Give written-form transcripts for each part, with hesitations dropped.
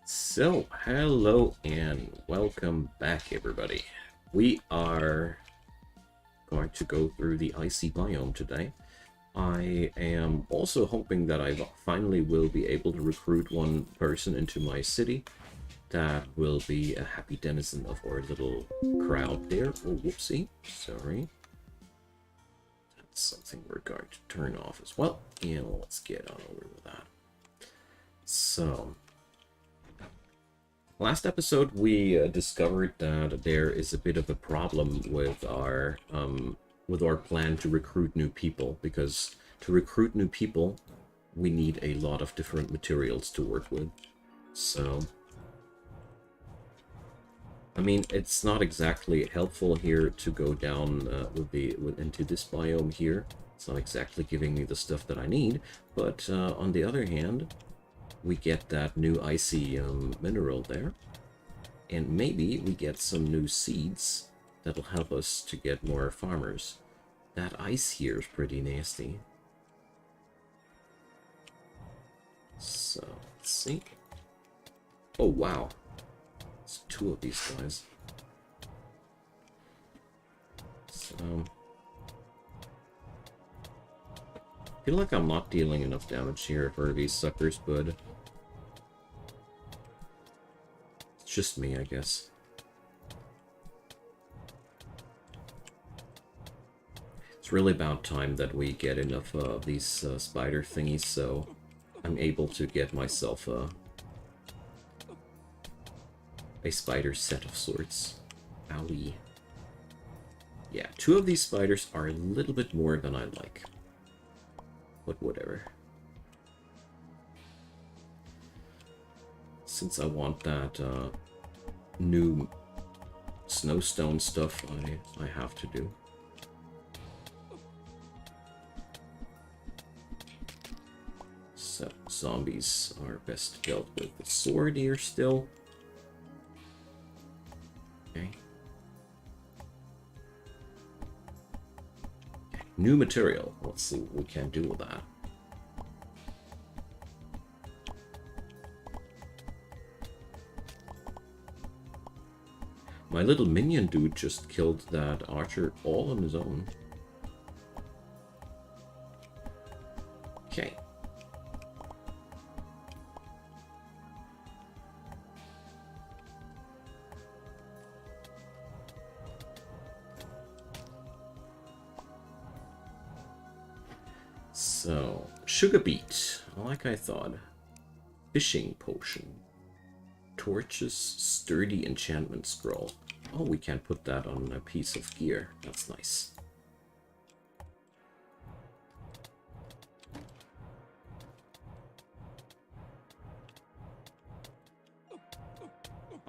So, hello and welcome back, everybody. We are going to go through the icy biome today. I am also hoping that I finally will be able to recruit one person into my city that will be a happy denizen of our little crowd there. Oh, whoopsie. Sorry. That's something we're going to turn off as well. And let's get on over with that. So, last episode, we discovered that there is a bit of a problem with our plan to recruit new people, because to recruit new people, we need a lot of different materials to work with. So, I mean, it's not exactly helpful here to go down into this biome here. It's not exactly giving me the stuff that I need, but on the other hand, we get that new icy mineral there. And maybe we get some new seeds that'll help us to get more farmers. That ice here is pretty nasty. So, let's see. Oh, wow. It's two of these guys. So, I feel like I'm not dealing enough damage here for these suckers, but it's just me, I guess. It's really about time that we get enough of these spider thingies, so I'm able to get myself a spider set of sorts. Owie. Yeah, two of these spiders are a little bit more than I like. But whatever. Since I want that new snowstone stuff, I have to do. So, zombies are best dealt with the sword here still. Okay. New material. Let's see what we can do with that. My little minion dude just killed that archer all on his own. Okay. So, sugar beet, like I thought. Fishing potion. Torches, sturdy enchantment scroll. Oh, we can put that on a piece of gear. That's nice.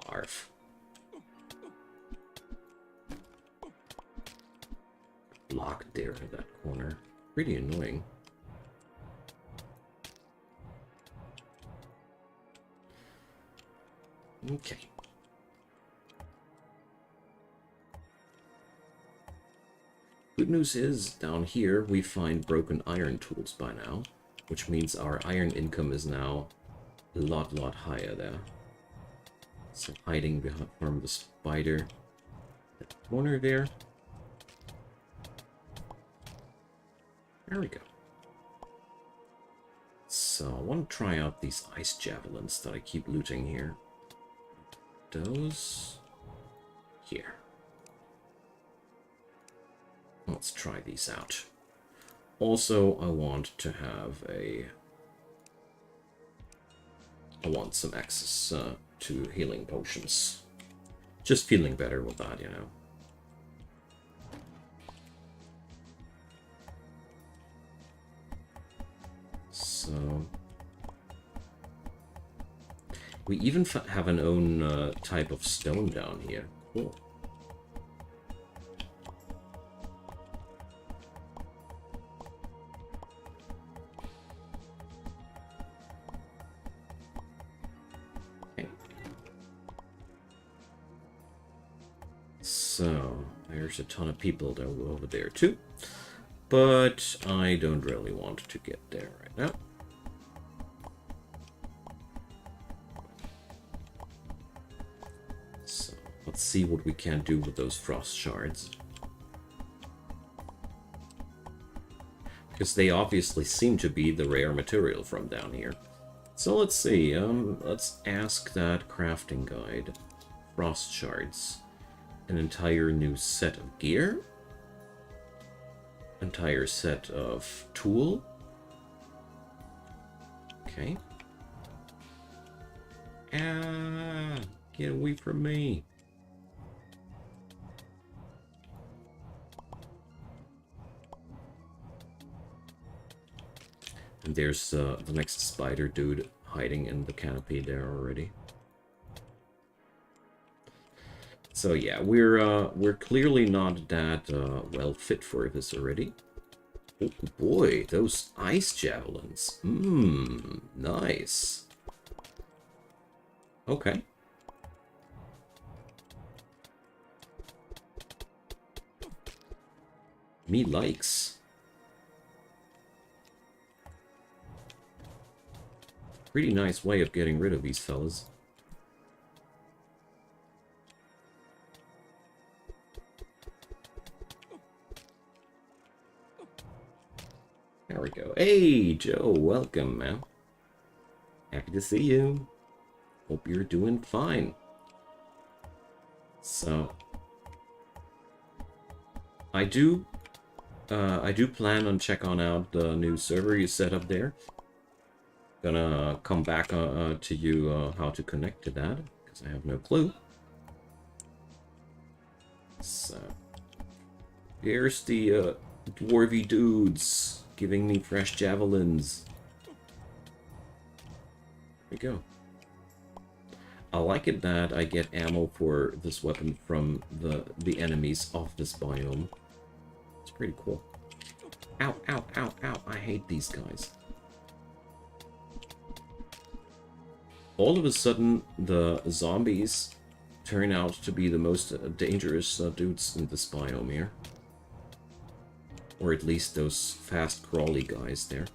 Arf. Locked there in that corner. Pretty annoying. Okay. Good news is, down here, we find broken iron tools by now, which means our iron income is now a lot higher there. So hiding behind from the spider, that corner there. There we go. So I want to try out these ice javelins that I keep looting here. Those here. Let's try these out. Also, I want to have I want some access to healing potions. Just feeling better with that, you know. So we even have an own type of stone down here. Cool. Okay. So there's a ton of people over there too, but I don't really want to get there right now. Let's see what we can do with those frost shards. Because they obviously seem to be the rare material from down here. So let's see, let's ask that crafting guide. Frost shards. An entire new set of gear? Entire set of tool? Okay. Ah, get away from me. And there's the next spider dude hiding in the canopy there already. So yeah, we're clearly not that well fit for this already. Oh boy, those ice javelins. Nice. Okay. Me likes. Pretty nice way of getting rid of these fellas. There we go. Hey, Joe, welcome, man. Happy to see you. Hope you're doing fine. So, I do plan on checking out the new server you set up there. Gonna come back to you how to connect to that, because I have no clue. So, here's the dwarvy dudes giving me fresh javelins. There we go. I like it that I get ammo for this weapon from the enemies of this biome. It's pretty cool. Ow, ow, ow, ow. I hate these guys. All of a sudden, the zombies turn out to be the most dangerous dudes in this biome here. Or at least those fast crawly guys there.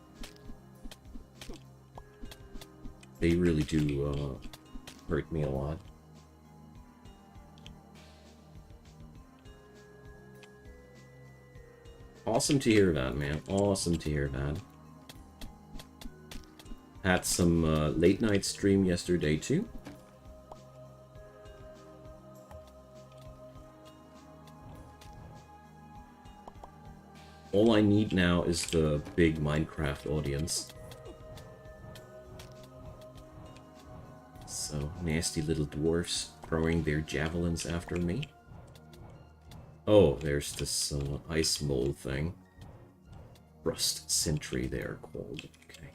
They really do hurt me a lot. Awesome to hear that, man. Awesome to hear that. Had some late night stream yesterday too. All I need now is the big Minecraft audience. So, nasty little dwarfs throwing their javelins after me. Oh, there's this ice mole thing. Rust Sentry, they are called. Okay.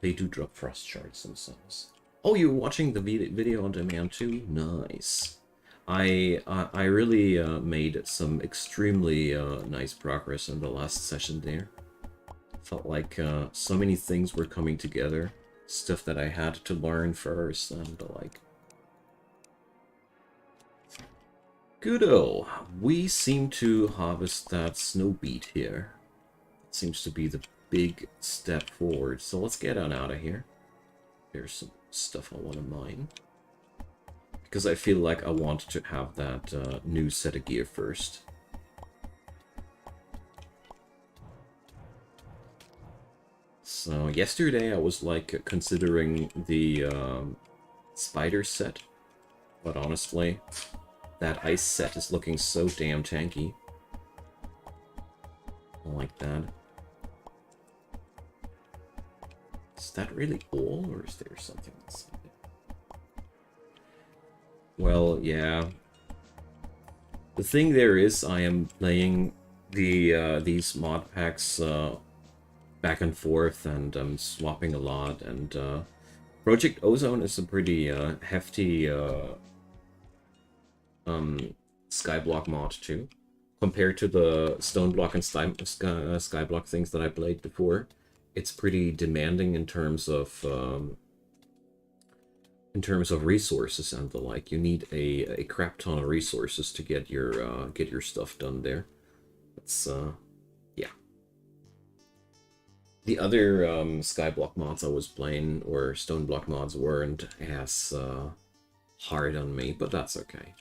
They do drop frost shards themselves. Oh, you're watching the video on demand too? Nice. I really made some extremely nice progress in the last session there. Felt like so many things were coming together. Stuff that I had to learn first and the like. Goodo! We seem to harvest that snow beet here. It seems to be the big step forward. So let's get on out of here. There's some stuff I want to mine. Because I feel like I want to have that new set of gear first. So yesterday I was like considering the spider set. But honestly, that ice set is looking so damn tanky. I like that. Is that really all, or is there something else? Well, yeah. The thing there is, I am playing these mod packs back and forth, and I'm swapping a lot. And Project Ozone is a pretty hefty Skyblock mod too, compared to the Stoneblock and Skyblock things that I played before. It's pretty demanding in terms of resources and the like. You need a crap ton of resources to get your stuff done there. It's yeah. The other Skyblock mods I was playing, or Stoneblock mods, weren't as hard on me, but that's okay.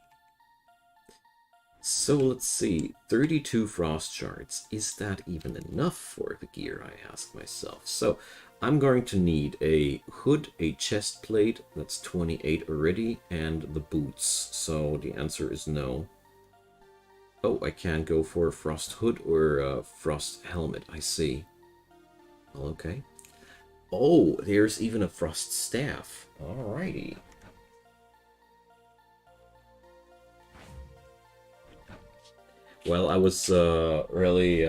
So let's see, 32 frost shards. Is that even enough for the gear, I ask myself. So I'm going to need a hood, a chest plate, that's 28 already, and the boots. So the answer is no. Oh, I can't go for a frost hood or a frost helmet, I see. Well, okay. Oh, there's even a frost staff. Alrighty. Well, I was really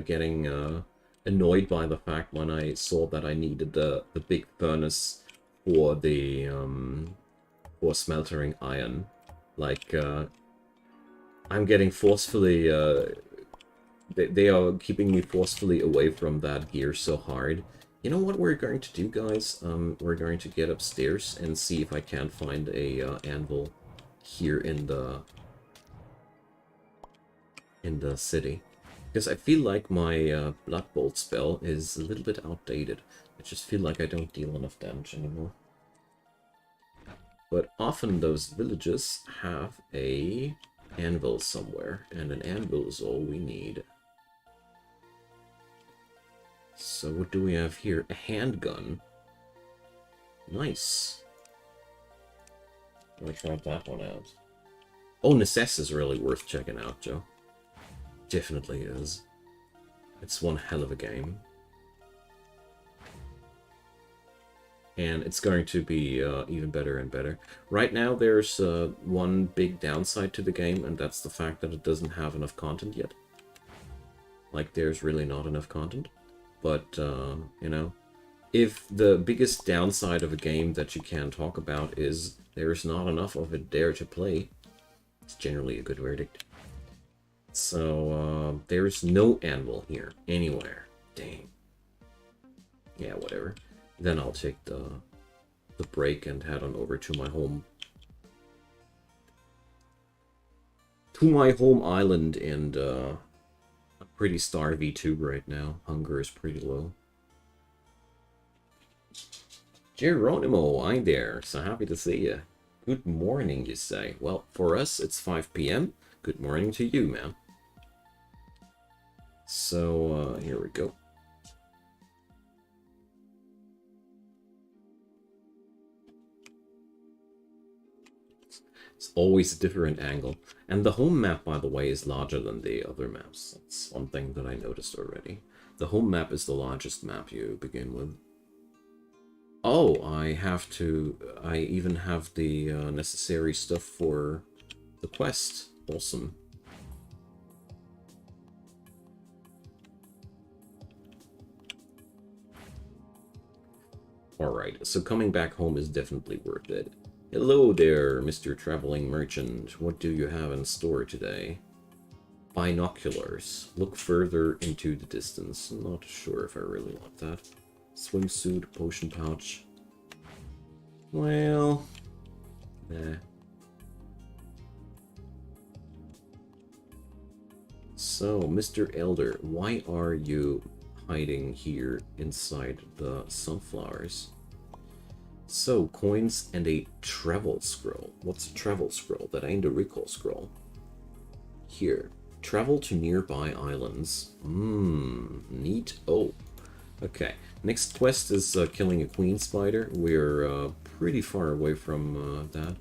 getting annoyed by the fact when I saw that I needed the big furnace for the for smeltering iron. Like I'm getting forcefully they are keeping me forcefully away from that gear so hard. You know what we're going to do, guys? We're going to get upstairs and see if I can find a anvil here in the city, because I feel like my Blood Bolt spell is a little bit outdated. I just feel like I don't deal enough damage anymore. But often those villages have a anvil somewhere, and an anvil is all we need. So what do we have here? A handgun. Nice. Let me try that one out. Oh, Necesse is really worth checking out, Joe. Definitely is. It's one hell of a game. And it's going to be even better and better. Right now there's one big downside to the game, and that's the fact that it doesn't have enough content yet. Like, there's really not enough content. But, you know, if the biggest downside of a game that you can talk about is there's not enough of it there to play, it's generally a good verdict. So, there's no anvil here, anywhere. Dang. Yeah, whatever. Then I'll take the break and head on over to my home. To my home island, and I'm pretty starvy too right now. Hunger is pretty low. Geronimo, hi there. So happy to see you. Good morning, you say. Well, for us, it's 5 p.m. Good morning to you, man. So, here we go. It's always a different angle. And the home map, by the way, is larger than the other maps. That's one thing that I noticed already. The home map is the largest map you begin with. Oh, I even have the necessary stuff for the quest. Awesome. Alright, so coming back home is definitely worth it. Hello there, Mr. Traveling Merchant. What do you have in store today? Binoculars. Look further into the distance. I'm not sure if I really want that. Swimsuit, potion pouch. Well, nah. So, Mr. Elder, why are you hiding here inside the sunflowers? So, coins and a travel scroll. What's a travel scroll? That ain't a recall scroll. Here. Travel to nearby islands. Neat. Oh, okay. Next quest is killing a queen spider. We're pretty far away from that.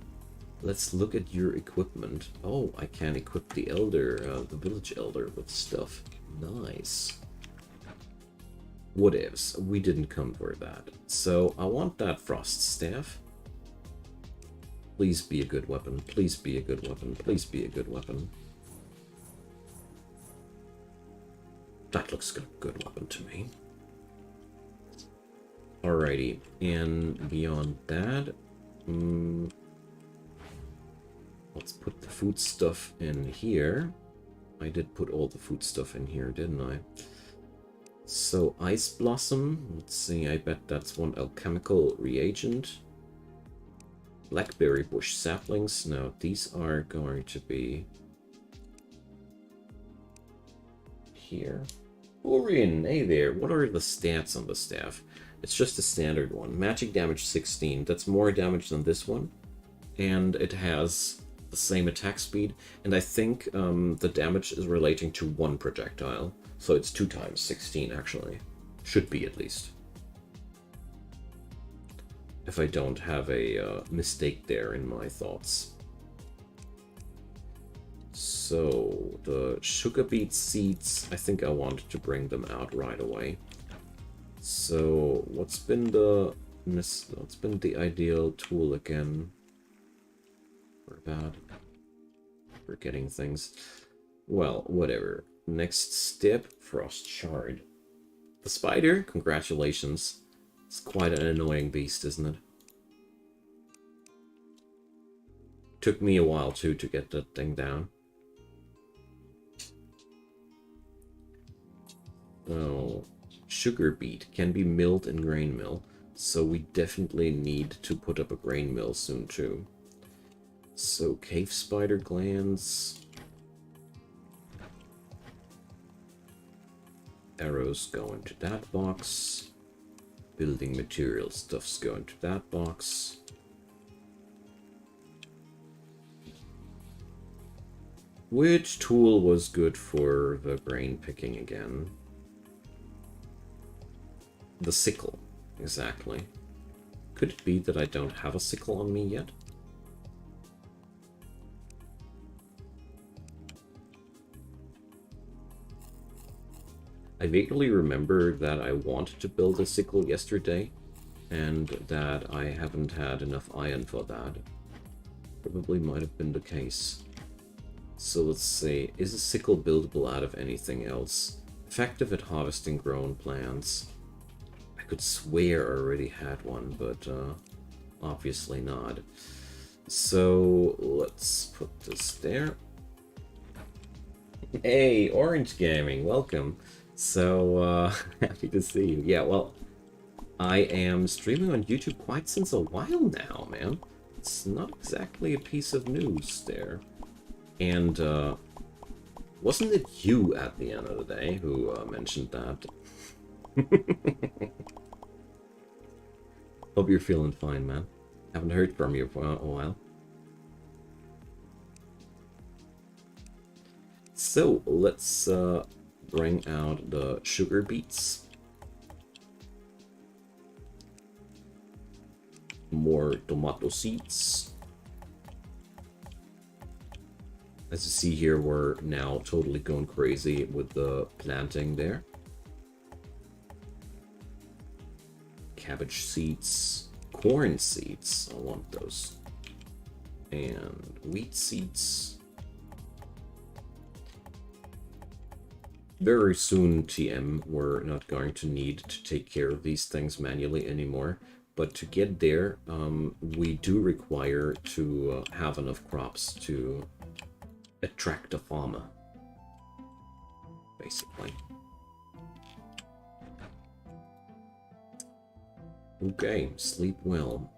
Let's look at your equipment. Oh, I can equip the elder, the village elder with stuff. Nice. Whatevs, we didn't come for that. So, I want that frost staff. Please be a good weapon. Please be a good weapon. Please be a good weapon. That looks like a good weapon to me. Alrighty, and beyond that, let's put the food stuff in here. I did put all the food stuff in here, didn't I? So, Ice Blossom, let's see, I bet that's one alchemical reagent. Blackberry bush saplings, no, these are going to be here. Orion, hey there, what are the stats on the staff? It's just a standard one. Magic damage 16, that's more damage than this one. and it has the same attack speed, and I think the damage is relating to one projectile, so it's 2 times 16 actually. Should be, at least. If I don't have a mistake there in my thoughts. So, the sugar beet seeds, I think I wanted to bring them out right away. So, what's been the ideal tool again? We're getting things. Well, whatever. Next step, frost shard. The spider, congratulations. It's quite an annoying beast, isn't it? Took me a while too to get that thing down. Oh, sugar beet can be milled in grain mill, so we definitely need to put up a grain mill soon too. So, cave spider glands. Arrows go into that box. Building material stuffs go into that box. Which tool was good for the grain picking again? The sickle, exactly. Could it be that I don't have a sickle on me yet? I vaguely remember that I wanted to build a sickle yesterday, and that I haven't had enough iron for that. Probably might have been the case. So let's see, is a sickle buildable out of anything else? Effective at harvesting grown plants. I could swear I already had one, but obviously not. So let's put this there. Hey, Orange Gaming, welcome. So, happy to see you. Yeah, well, I am streaming on YouTube quite since a while now, man. It's not exactly a piece of news there. And, wasn't it you at the end of the day who mentioned that? Hope you're feeling fine, man. Haven't heard from you for a while. So, let's, bring out the sugar beets. More tomato seeds. As you see here, we're now totally going crazy with the planting there. Cabbage seeds, corn seeds, I want those. And wheat seeds. Very soon, TM, we're not going to need to take care of these things manually anymore. But to get there, we do require to have enough crops to attract a farmer, basically. Okay, sleep well.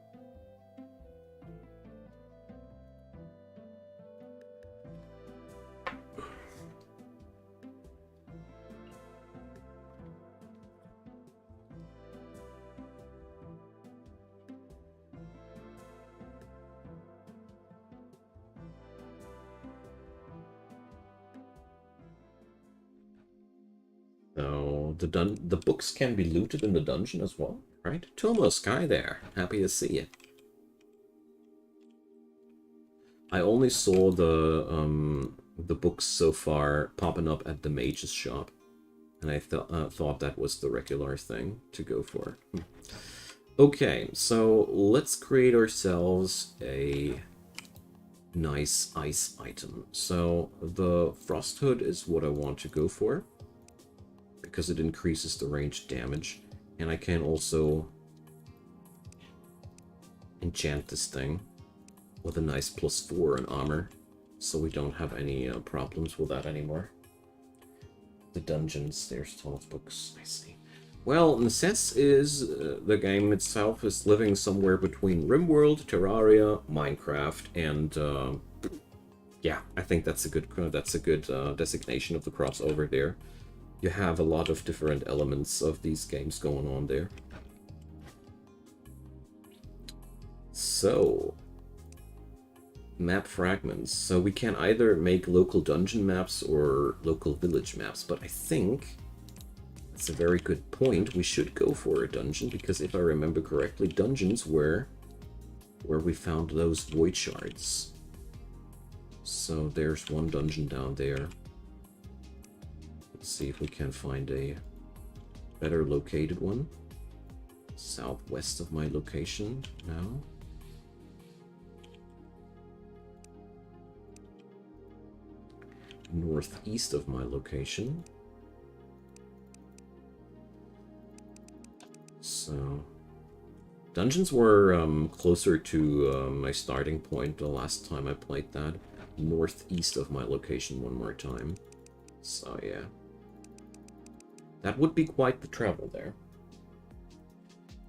So the books can be looted in the dungeon as well, right? Tumos, hi there. Happy to see you. I only saw the books so far popping up at the mage's shop, and I thought that was the regular thing to go for. Okay, so let's create ourselves a nice ice item. So the frost hood is what I want to go for, because it increases the range damage, and I can also enchant this thing with a nice +4 in armor, so we don't have any problems with that anymore. The dungeons, there's Thomas books, I see. Well, Necesse is, the game itself is living somewhere between RimWorld, Terraria, Minecraft, and yeah, I think that's a good designation of the crossover there. You have a lot of different elements of these games going on there. So, Map fragments. So we can either make local dungeon maps or local village maps, but I think that's a very good point. We should go for a dungeon, because if I remember correctly, dungeons were where we found those void shards. So there's one dungeon down there. Let's see if we can find a better located one. Southwest of my location now. Northeast of my location. So dungeons were closer to my starting point the last time I played that. Northeast of my location one more time. So yeah. That would be quite the travel there.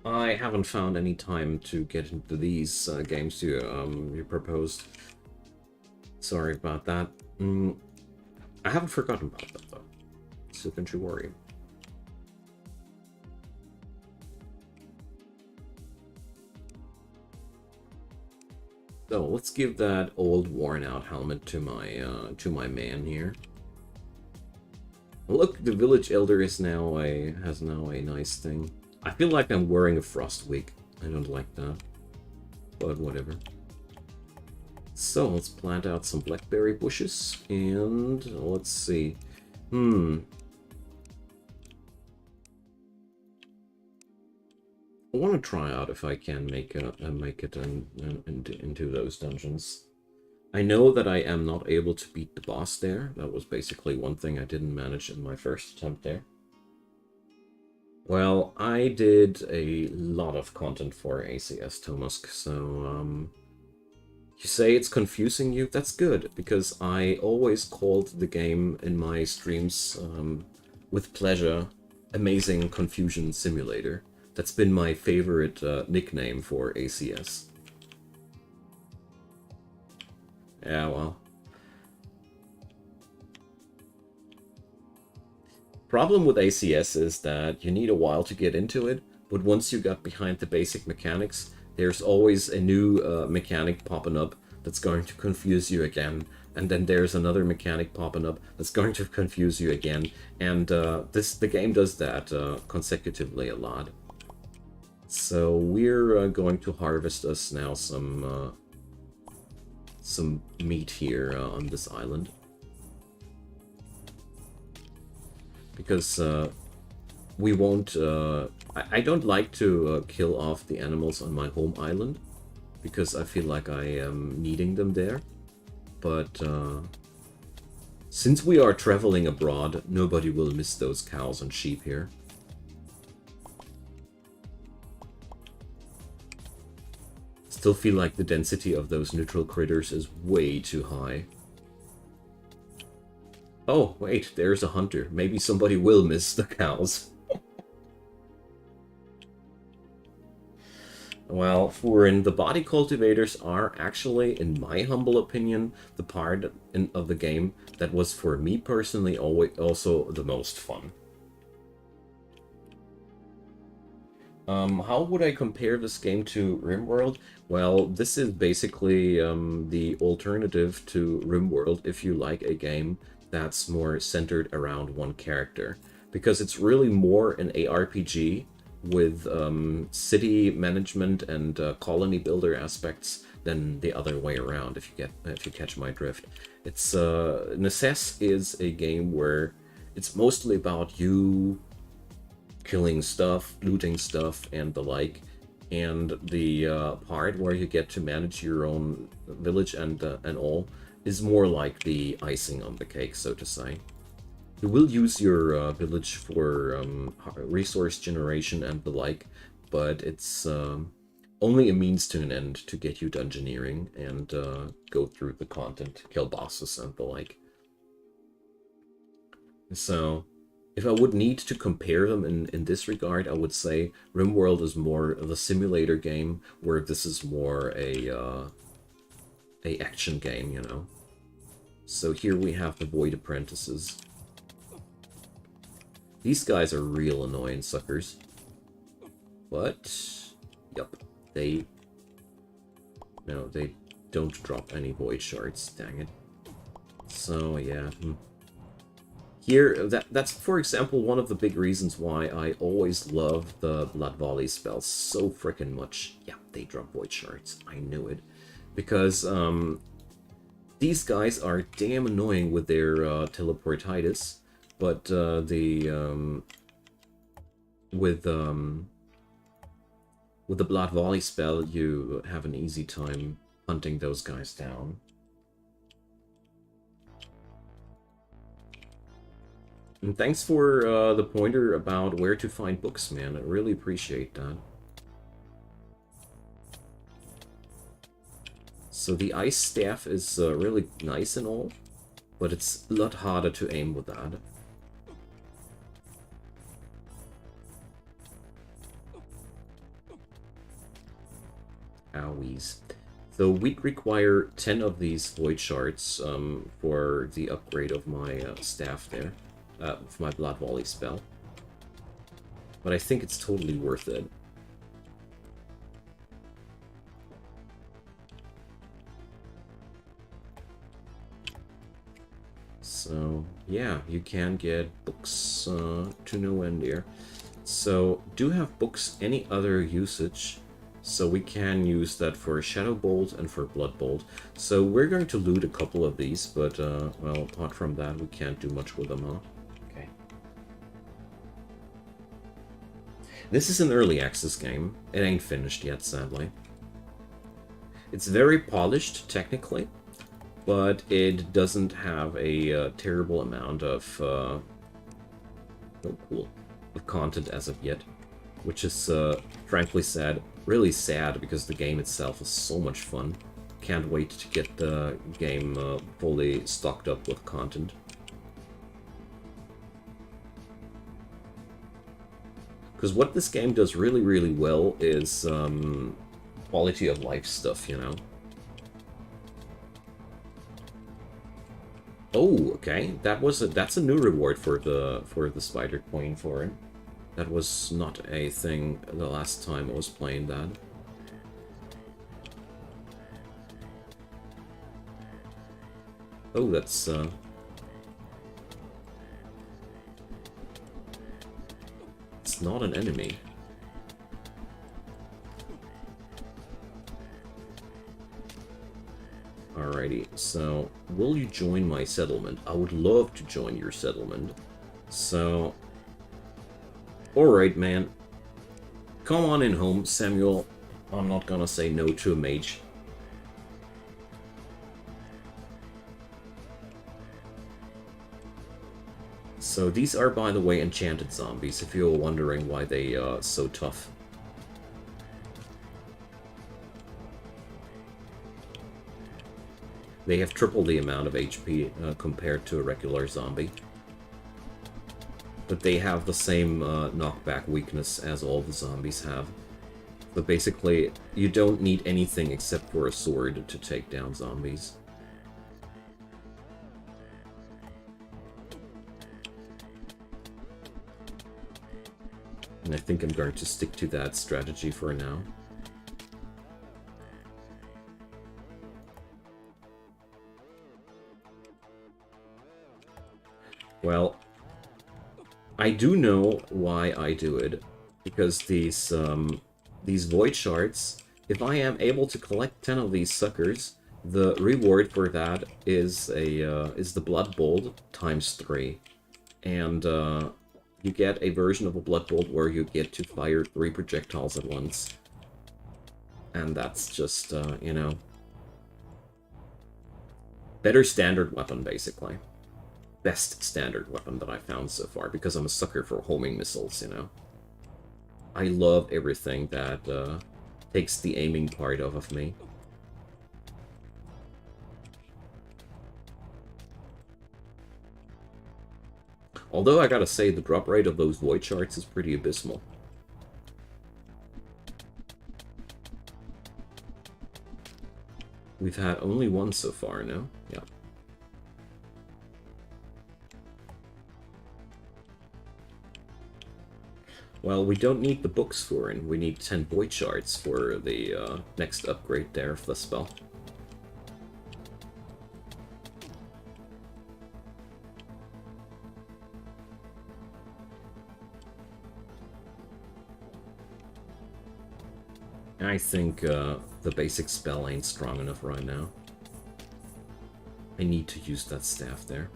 I haven't found any time to get into these games you proposed. Sorry about that. I haven't forgotten about that though, so don't you worry. So let's give that old worn-out helmet to my man here. Look, the village elder has now a nice thing. I feel like I'm wearing a frost wig. I don't like that, but whatever. So let's plant out some blackberry bushes, and let's see. I want to try out if I can make it into those dungeons. I know that I am not able to beat the boss there. That was basically one thing I didn't manage in my first attempt there. Well, I did a lot of content for ACS Tomusk, so you say it's confusing you? That's good, because I always called the game in my streams with pleasure Amazing Confusion Simulator. That's been my favorite nickname for ACS. Yeah, well. Problem with ACS is that you need a while to get into it, but once you got behind the basic mechanics, there's always a new mechanic popping up that's going to confuse you again, and then there's another mechanic popping up that's going to confuse you again, and the game does that consecutively a lot. So we're going to harvest us now some meat here on this island, because we won't. I don't like to kill off the animals on my home island, because I feel like I am needing them there. But since we are traveling abroad, nobody will miss those cows and sheep here. Still feel like the density of those neutral critters is way too high. Oh, wait, there's a hunter. Maybe somebody will miss the cows. Well, the body cultivators are actually, in my humble opinion, the part of the game that was, for me personally, also the most fun. How would I compare this game to RimWorld? Well, this is basically the alternative to RimWorld if you like a game that's more centered around one character. Because it's really more an ARPG with city management and colony builder aspects than the other way around, if you catch my drift. It's Necesse is a game where it's mostly about you killing stuff, looting stuff, and the like, and the part where you get to manage your own village and all is more like the icing on the cake, so to say. You will use your village for resource generation and the like, but it's only a means to an end to get you dungeoneering and go through the content, kill bosses and the like. So if I would need to compare them in this regard, I would say RimWorld is more of a simulator game, where this is more a action game, you know. So here we have the Void Apprentices. These guys are real annoying suckers. But, yup, they don't drop any void shards, dang it. So, yeah. Here, that's, for example, one of the big reasons why I always love the Blood Volley spells so freaking much. Yeah, they drop void shards. I knew it. Because, these guys are damn annoying with their teleportitis, but with the Blood Volley spell, you have an easy time hunting those guys down. And thanks for the pointer about where to find books, man. I really appreciate that. So the ice staff is really nice and all, but it's a lot harder to aim with that. Owies. So we'd require 10 of these void shards for the upgrade of my staff there. For my Blood Volley spell. But I think it's totally worth it. So, yeah, you can get books to no end here. So, do have books any other usage? So we can use that for Shadow Bolt and for Blood Bolt. So we're going to loot a couple of these, but, well, apart from that, we can't do much with them, huh? This is an early access game. It ain't finished yet, sadly. It's very polished, technically, but it doesn't have a terrible amount of oh, cool, of content as of yet, which is frankly sad. Really sad, because the game itself is so much fun. Can't wait to get the game fully stocked up with content. Because what this game does really, really well is quality of life stuff, you know. Oh, okay. That's a new reward for the Spider Queen for it. That was not a thing the last time I was playing that. Oh, that's it's not an enemy. Alrighty, so will you join my settlement? I would love to join your settlement. So, alright, man. Come on in home, Samuel. I'm not gonna say no to a mage. So these are, by the way, enchanted zombies, if you're wondering why they are so tough. They have triple the amount of HP compared to a regular zombie. But they have the same knockback weakness as all the zombies have. So basically, you don't need anything except for a sword to take down zombies. And I think I'm going to stick to that strategy for now. Well, I do know why I do it, because these void shards, if I am able to collect 10 of these suckers, the reward for that is the Blood Bolt times 3. And you get a version of a Blood Bolt where you get to fire 3 projectiles at once. And that's just, you know, better standard weapon, basically. Best standard weapon that I've found so far, because I'm a sucker for homing missiles, you know. I love everything that takes the aiming part off of me. Although I gotta say, the drop rate of those void shards is pretty abysmal. We've had only one so far, no? Yeah. Well, we don't need the books for it. We need 10 void shards for the next upgrade there of the spell. I think the basic spell ain't strong enough right now. I need to use that staff there.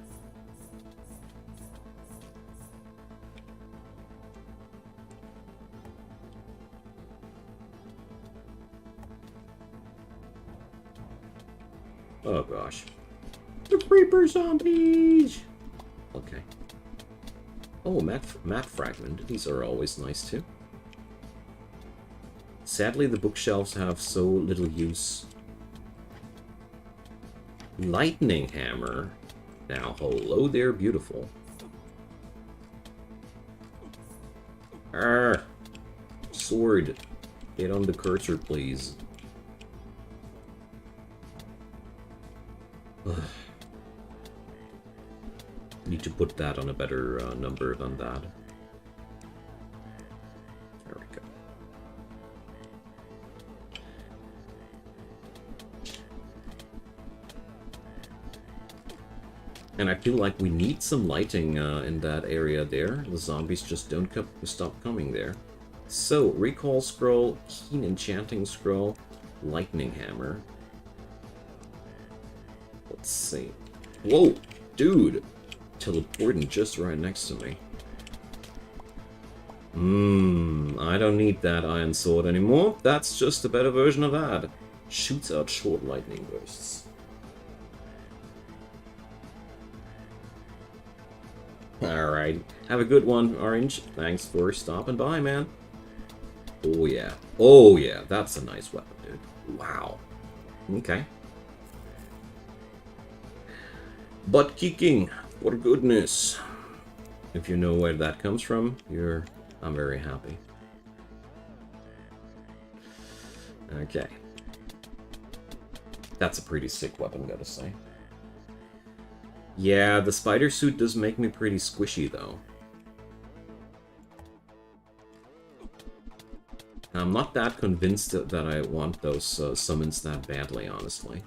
Oh gosh. The creeper zombies! Okay. Oh, map fragment. These are always nice too. Sadly, the bookshelves have so little use. Lightning hammer. Now, hello there, beautiful. Arr! Sword. Get on the cursor, please. Need to put that on a better number than that. There we go. And I feel like we need some lighting in that area there. The zombies just don't stop coming there. So, recall scroll, keen enchanting scroll, lightning hammer. Let's see. Whoa, dude! Teleporting just right next to me. I don't need that iron sword anymore. That's just a better version of that. Shoots out short lightning bursts. Alright. Have a good one, Orange. Thanks for stopping by, man. Oh yeah. Oh yeah, that's a nice weapon, dude. Wow. Okay. Butt kicking. For goodness. If you know where that comes from, I'm very happy. Okay. That's a pretty sick weapon, gotta say. Yeah, the spider suit does make me pretty squishy, though. I'm not that convinced that I want those summons that badly, honestly.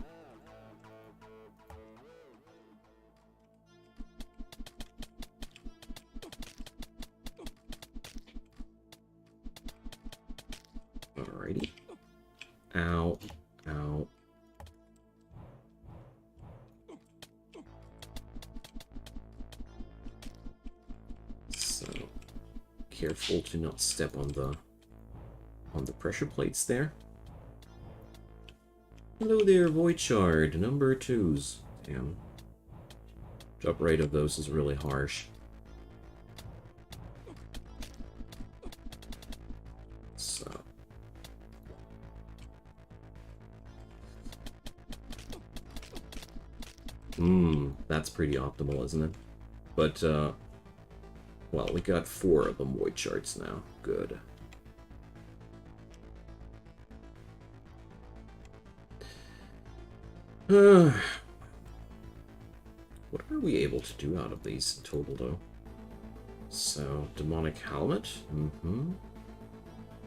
Alrighty. Ow. Ow. So, careful to not step on the pressure plates there. Hello there, Void Shard, number 2s. Damn. Drop rate of those is really harsh. So. That's pretty optimal, isn't it? But, well, we got 4 of them Void Shards now. Good. What are we able to do out of these in total, though? So, demonic helmet.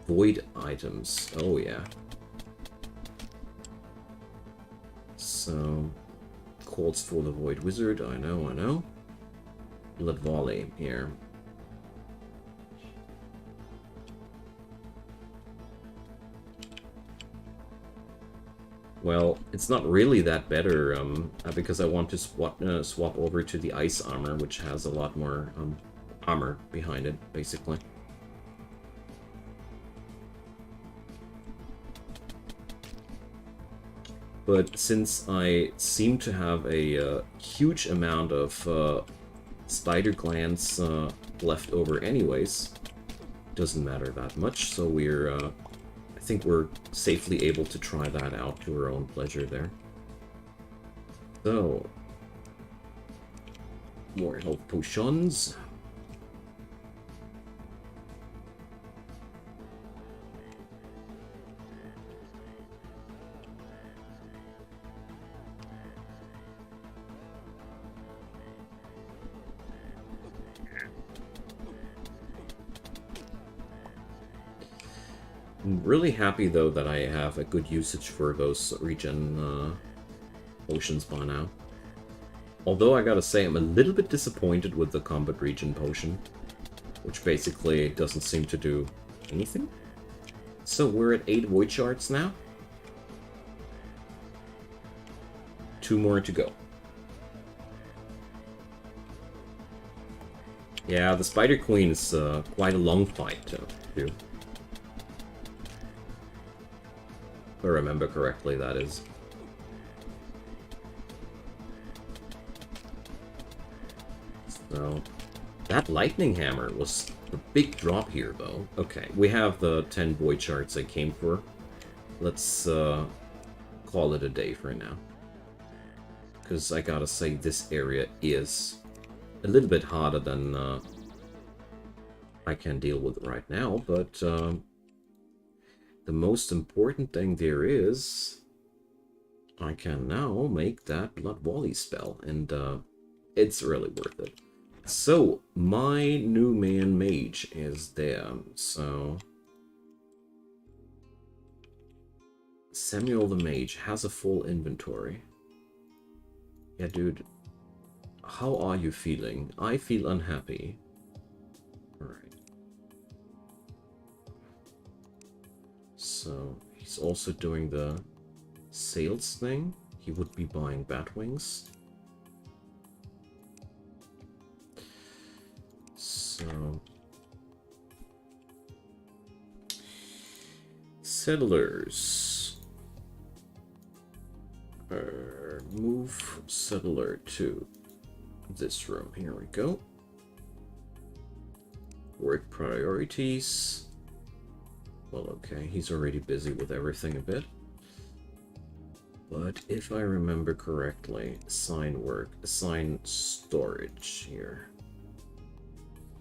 Void items. Oh, yeah. So, calls for the Void Wizard. I know. Blood Volley here. Well, it's not really that better, because I want to swap over to the Ice Armor, which has a lot more armor behind it, basically. But since I seem to have a huge amount of spider glands left over anyways, doesn't matter that much, so I think we're safely able to try that out to our own pleasure there. So, more health potions. I'm really happy, though, that I have a good usage for those regen potions by now. Although, I gotta say, I'm a little bit disappointed with the combat regen potion, which basically doesn't seem to do anything. So we're at 8 void shards now. 2 more to go. Yeah, the Spider Queen is quite a long fight, too. If I remember correctly, that is. So, that lightning hammer was a big drop here, though. Okay, we have the 10 void shards I came for. Let's call it a day for now. Because I gotta say, this area is a little bit harder than I can deal with right now, but the most important thing there is I can now make that Blood Volley spell, and it's really worth it. So, my new man mage is there, so... Samuel the mage has a full inventory. Yeah, dude. How are you feeling? I feel unhappy. Alright. So, he's also doing the sales thing. He would be buying bat wings. So... Settlers. Move settler to this room. Here we go. Work priorities. Well, okay, he's already busy with everything a bit. But if I remember correctly, assign work, assign storage here.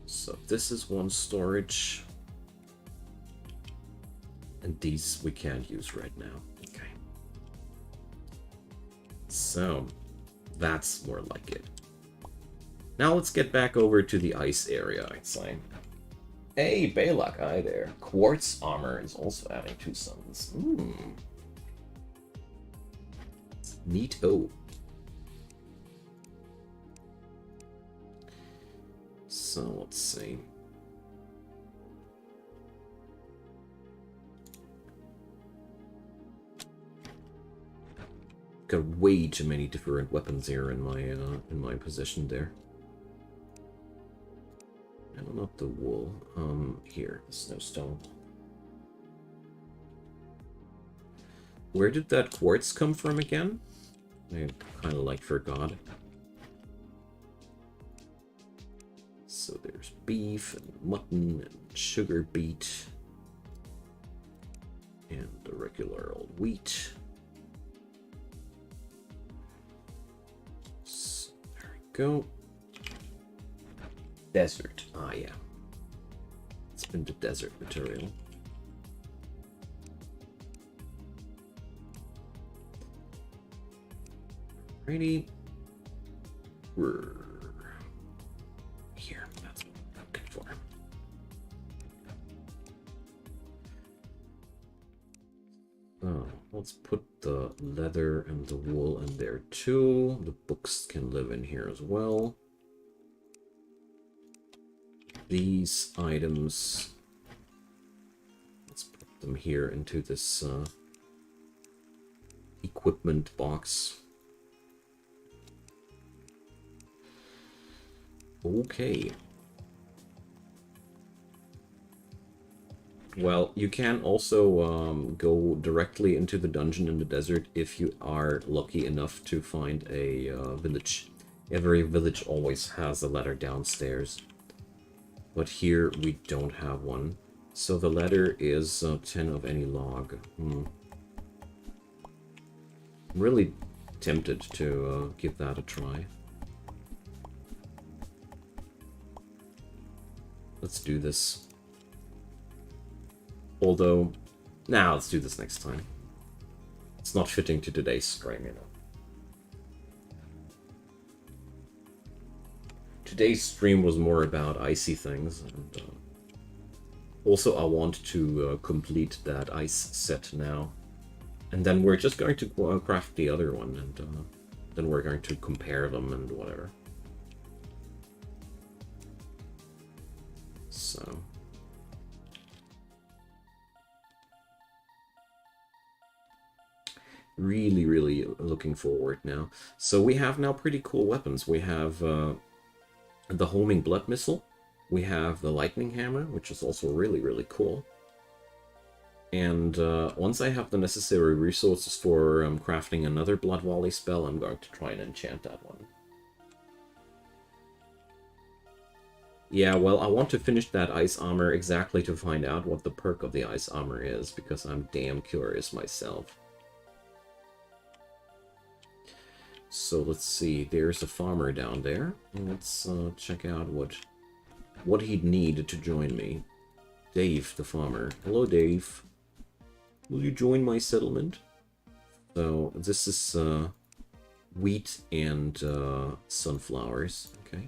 So this is one storage. And these we can't use right now. Okay. So, that's more like it. Now let's get back over to the ice area, I'd say. Hey, Balak, hi there. Quartz armor is also adding 2 summons. Neato. So, let's see. Got way too many different weapons here in my position there. No, not the wool. Here, the snowstone. Where did that quartz come from again? I kind of like forgot. So there's beef and mutton and sugar beet and the regular old wheat. So there we go. Desert. Ah, yeah. It's been the desert material. Alrighty. We're here. That's what I'm looking for. Oh, let's put the leather and the wool in there too. The books can live in here as well. These items, let's put them here into this equipment box. Okay. Well, you can also go directly into the dungeon in the desert if you are lucky enough to find a village. Every village always has a ladder downstairs. But here we don't have one. So the ladder is 10 of any log. I'm really tempted to give that a try. Let's do this. Although, nah, let's do this next time. It's not fitting to today's stream, you know. Today's stream was more about icy things, and also I want to complete that ice set now. And then we're just going to craft the other one, and then we're going to compare them and whatever. So... Really, really looking forward now. So we have now pretty cool weapons. We have the homing blood missile. We have the lightning hammer, which is also really, really cool. And once I have the necessary resources for crafting another blood volley spell, I'm going to try and enchant that one. Yeah, well, I want to finish that ice armor exactly to find out what the perk of the ice armor is, because I'm damn curious myself. So let's see, there's a farmer down there. Let's check out what he'd need to join me. Dave, the farmer. Hello, Dave. Will you join my settlement? So this is wheat and sunflowers. Okay.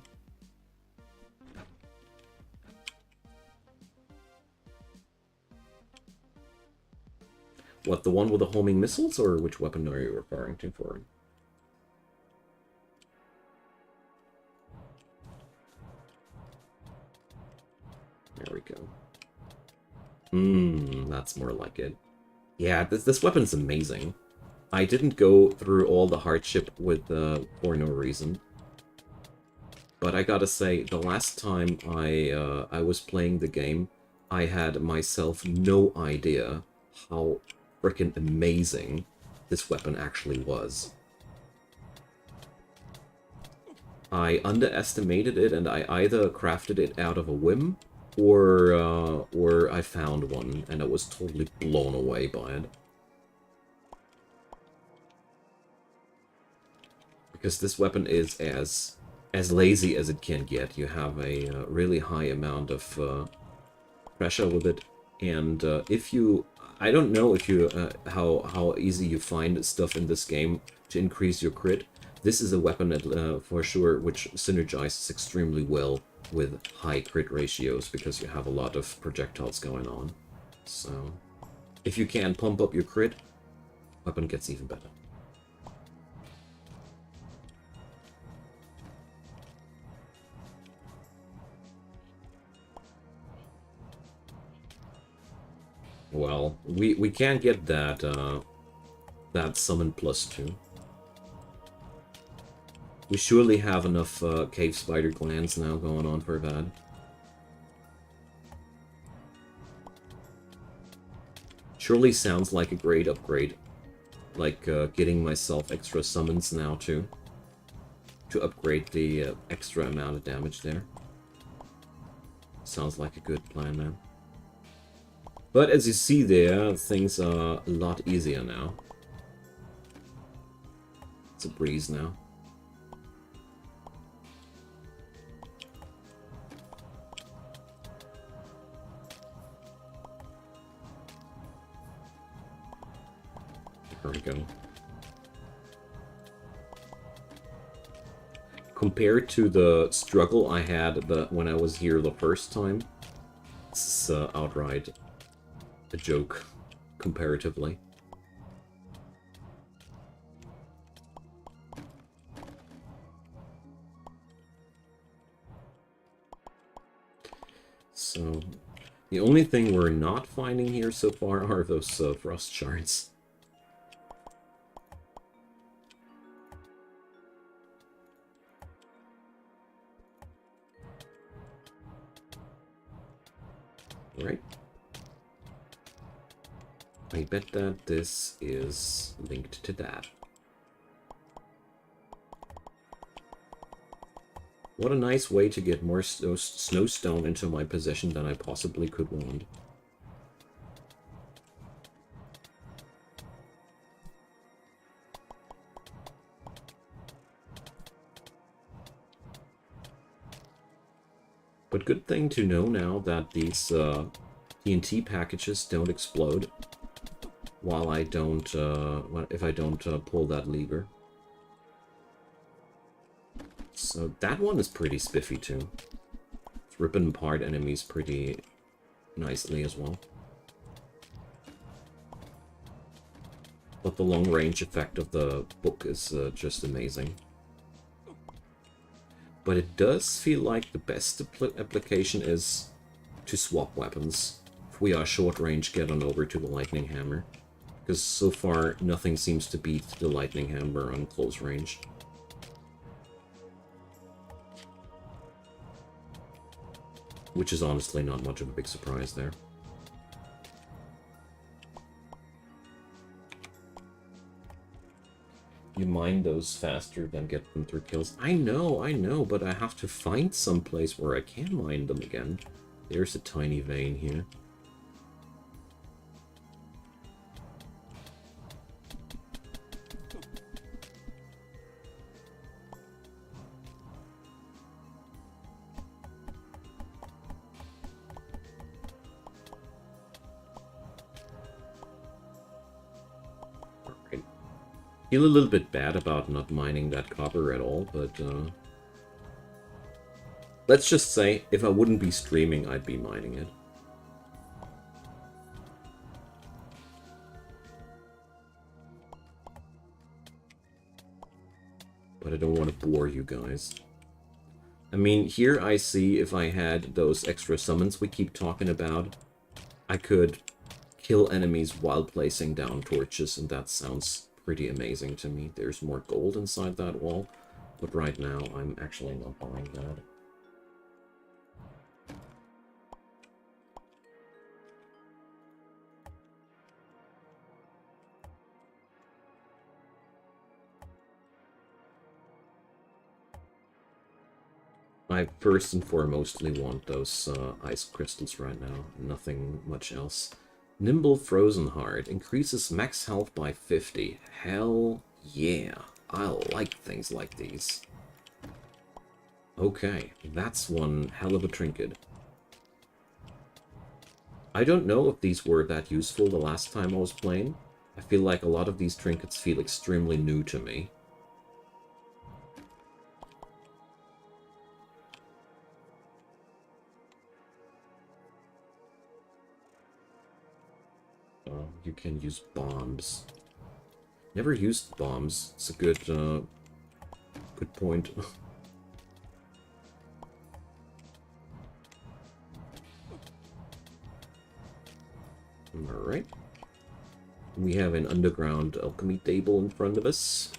What, the one with the homing missiles, or which weapon are you referring to for? There we go. That's more like it. Yeah, this weapon's amazing. I didn't go through all the hardship with for no reason. But I gotta say, the last time I was playing the game, I had myself no idea how freaking amazing this weapon actually was. I underestimated it, and I either crafted it out of a whim, or I found one, and I was totally blown away by it. Because this weapon is as lazy as it can get. You have a really high amount of pressure with it, and if you... I don't know if you how easy you find stuff in this game to increase your crit. This is a weapon that, for sure, which synergizes extremely well with high crit ratios, because you have a lot of projectiles going on. So, if you can pump up your crit, weapon gets even better. Well, we can't get that that summon +2. We surely have enough cave spider glands now going on for that. Surely sounds like a great upgrade. Like getting myself extra summons now too. To upgrade the extra amount of damage there. Sounds like a good plan, man. But as you see there, things are a lot easier now. It's a breeze now. There we go. Compared to the struggle I had when I was here the first time, this is outright a joke, comparatively. So, the only thing we're not finding here so far are those frost shards. Right. I bet that this is linked to that. What a nice way to get more snowstone into my possession than I possibly could want. But good thing to know now that these TNT packages don't explode while I don't, if I don't pull that lever. So that one is pretty spiffy too. It's ripping apart enemies pretty nicely as well. But the long range effect of the book is just amazing. But it does feel like the best application is to swap weapons. If we are short range, get on over to the lightning hammer. Because so far, nothing seems to beat the lightning hammer on close range. Which is honestly not much of a big surprise there. You mine those faster than get them through kills. I know, but I have to find some place where I can mine them again. There's a tiny vein here. Feel a little bit bad about not mining that copper at all, but let's just say if I wouldn't be streaming, I'd be mining it. But I don't want to bore you guys. I mean, here I see if I had those extra summons we keep talking about, I could kill enemies while placing down torches, and that sounds pretty amazing to me. There's more gold inside that wall, but right now I'm actually not buying that. I first and foremostly want those ice crystals right now, nothing much else. Nimble Frozen Heart increases max health by 50. Hell yeah. I like things like these. Okay, that's one hell of a trinket. I don't know if these were that useful the last time I was playing. I feel like a lot of these trinkets feel extremely new to me. You can use bombs. Never used bombs. It's a good point. Alright. We have an underground alchemy table in front of us.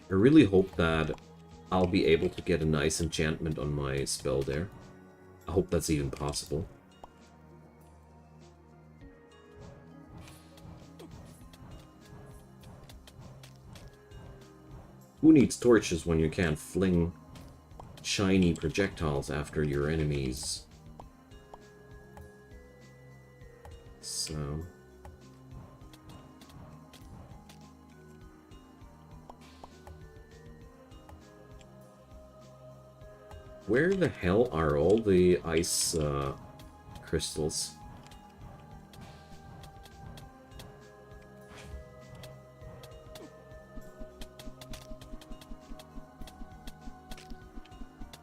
I really hope that I'll be able to get a nice enchantment on my spell there. I hope that's even possible. Who needs torches when you can't fling shiny projectiles after your enemies? So... where the hell are all the ice crystals?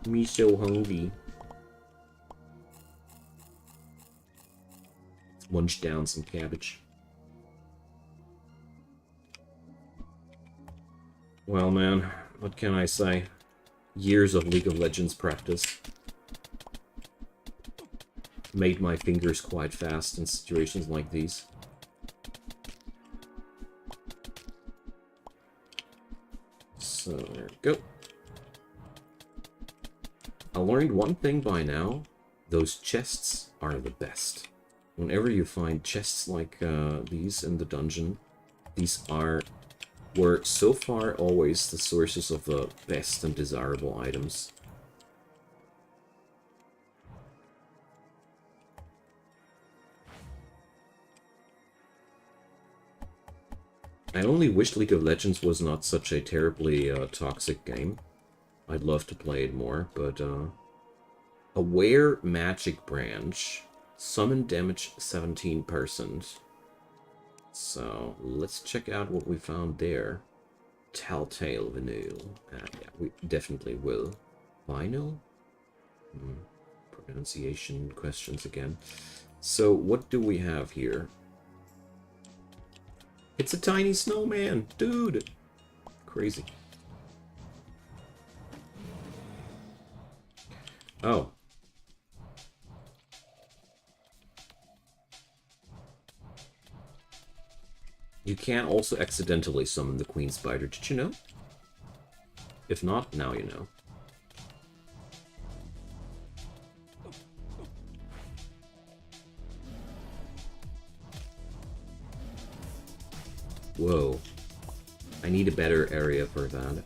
Me so hungry. Let's munch down some cabbage. Well, man, what can I say? Years of League of Legends practice made my fingers quite fast in situations like these. So there we go. I learned one thing by now. Those chests are the best. Whenever you find chests like these in the dungeon, these were so far always the sources of the best and desirable items. I only wish League of Legends was not such a terribly toxic game. I'd love to play it more, but Aware Magic Branch, summon damage 17%. So, let's check out what we found there. Telltale Vinyl. Yeah, we definitely will. Vinyl? Pronunciation questions again. So, what do we have here? It's a tiny snowman! Dude! Crazy. Oh. You can also accidentally summon the queen spider. Did you know? If not, now you know. Whoa. I need a better area for that.